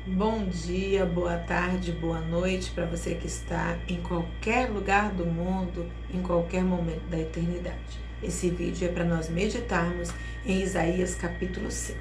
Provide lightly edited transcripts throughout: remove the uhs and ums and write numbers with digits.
Bom dia, boa tarde, boa noite para você que está em qualquer lugar do mundo, em qualquer momento da eternidade. Esse vídeo é para nós meditarmos em Isaías capítulo 5.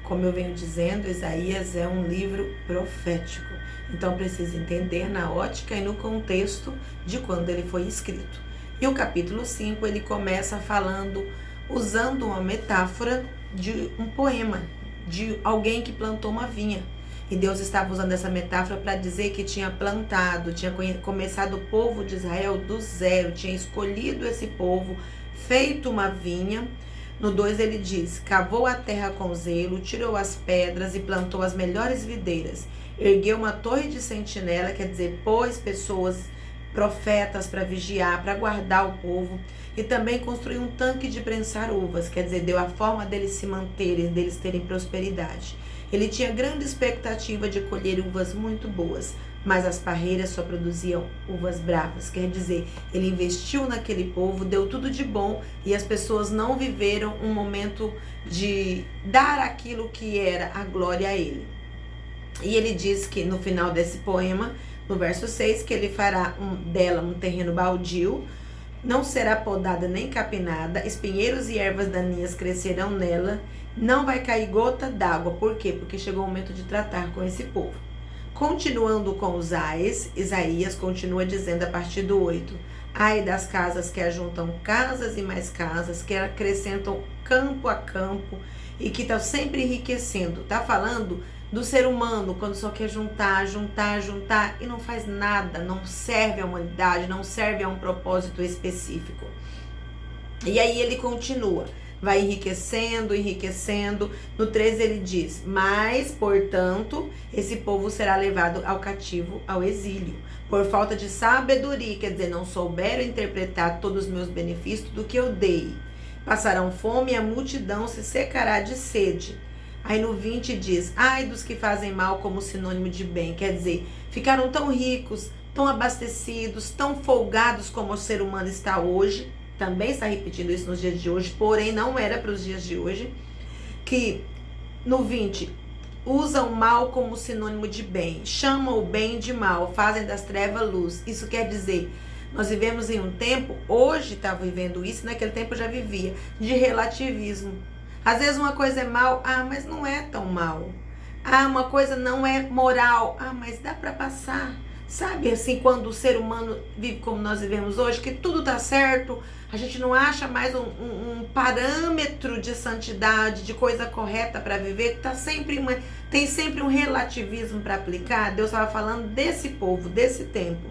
Como eu venho dizendo, Isaías é um livro profético, então precisa entender na ótica e no contexto de quando ele foi escrito. E o capítulo 5 ele começa falando, usando uma metáfora de um poema, de alguém que plantou uma vinha. E Deus estava usando essa metáfora para dizer que tinha plantado, tinha começado o povo de Israel do zero, tinha escolhido esse povo, feito uma vinha. No 2 ele diz: cavou a terra com zelo, tirou as pedras e plantou as melhores videiras. Ergueu uma torre de sentinela, quer dizer, pôs pessoas, profetas para vigiar, para guardar o povo. E também construiu um tanque de prensar uvas, quer dizer, deu a forma deles se manterem, deles terem prosperidade. Ele tinha grande expectativa de colher uvas muito boas, mas as parreiras só produziam uvas bravas. Quer dizer, ele investiu naquele povo, deu tudo de bom e as pessoas não viveram um momento de dar aquilo que era a glória a ele. E ele diz que no final desse poema, no verso 6, que ele fará dela um terreno baldio, não será podada nem capinada, espinheiros e ervas daninhas crescerão nela, não vai cair gota d'água. Por quê? Porque chegou o momento de tratar com esse povo. Continuando com os ais, Isaías continua dizendo a partir do 8: ai das casas que ajuntam casas e mais casas, que acrescentam campo a campo e que estão sempre enriquecendo. Está falando do ser humano, quando só quer juntar e não faz nada, não serve à humanidade, não serve a um propósito específico. E aí ele continua, vai enriquecendo. No 13 ele diz: mas, portanto, esse povo será levado ao cativo, ao exílio, por falta de sabedoria, quer dizer, não souberam interpretar todos os meus benefícios do que eu dei. Passarão fome e a multidão se secará de sede. Aí no 20 diz: ai dos que fazem mal como sinônimo de bem, quer dizer, ficaram tão ricos, tão abastecidos, tão folgados como o ser humano está hoje, também está repetindo isso nos dias de hoje, porém não era para os dias de hoje, que no 20, usam mal como sinônimo de bem, chamam o bem de mal, fazem das trevas luz. Isso quer dizer, nós vivemos em um tempo, hoje está vivendo isso, naquele tempo eu já vivia, de relativismo. Às vezes uma coisa é mal, mas não é tão mal. Uma coisa não é moral, mas dá para passar. Sabe assim, quando o ser humano vive como nós vivemos hoje, que tudo tá certo, a gente não acha mais um parâmetro de santidade, de coisa correta para viver, tem sempre um relativismo para aplicar. Deus estava falando desse povo, desse tempo.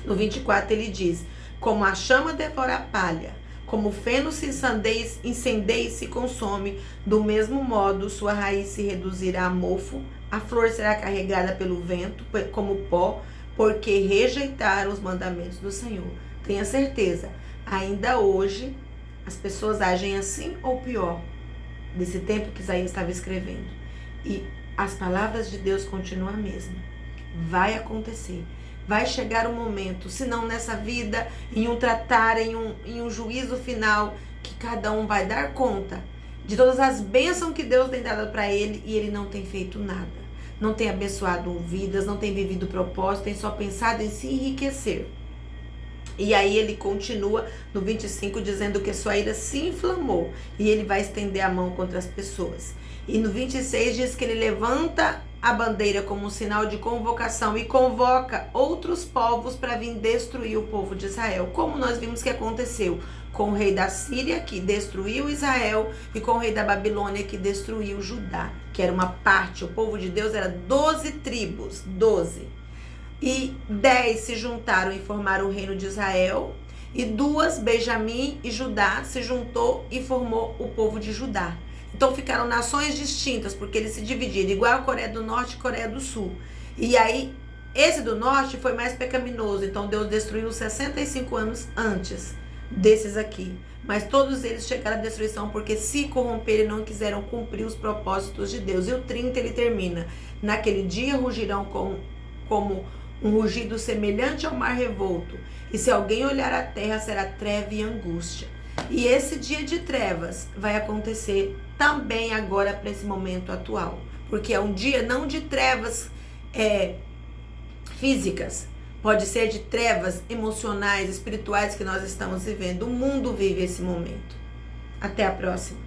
No 24 ele diz: como a chama devora a palha, como o feno se incendeia e se consome, do mesmo modo sua raiz se reduzirá a mofo, a flor será carregada pelo vento como pó, porque rejeitaram os mandamentos do Senhor. Tenha certeza, ainda hoje as pessoas agem assim ou pior, desse tempo que Isaías estava escrevendo. E as palavras de Deus continuam a mesma. Vai acontecer. Vai chegar um momento, se não nessa vida, em um tratar, em um juízo final, que cada um vai dar conta de todas as bênçãos que Deus tem dado para ele e ele não tem feito nada. Não tem abençoado vidas, não tem vivido propósito, tem só pensado em se enriquecer. E aí ele continua no 25 dizendo que sua ira se inflamou e ele vai estender a mão contra as pessoas. E no 26 diz que ele levanta a bandeira como um sinal de convocação e convoca outros povos para vir destruir o povo de Israel, como nós vimos que aconteceu com o rei da Síria, que destruiu Israel, e com o rei da Babilônia, que destruiu Judá, que era uma parte. O povo de Deus era 12 tribos, 12. E 10 se juntaram e formaram o reino de Israel, e 2, Benjamim e Judá, se juntou e formou o povo de Judá. Então ficaram nações distintas, porque eles se dividiram, igual a Coreia do Norte e Coreia do Sul. E aí, esse do Norte foi mais pecaminoso, então Deus destruiu 65 anos antes desses aqui. Mas todos eles chegaram à destruição porque se corromperam e não quiseram cumprir os propósitos de Deus. E o 30 ele termina: naquele dia rugirão como um rugido semelhante ao mar revolto, e se alguém olhar a terra será treva e angústia. E esse dia de trevas vai acontecer também agora para esse momento atual. porque é um dia não de trevas físicas, pode ser de trevas emocionais, espirituais que nós estamos vivendo. O mundo vive esse momento. Até a próxima.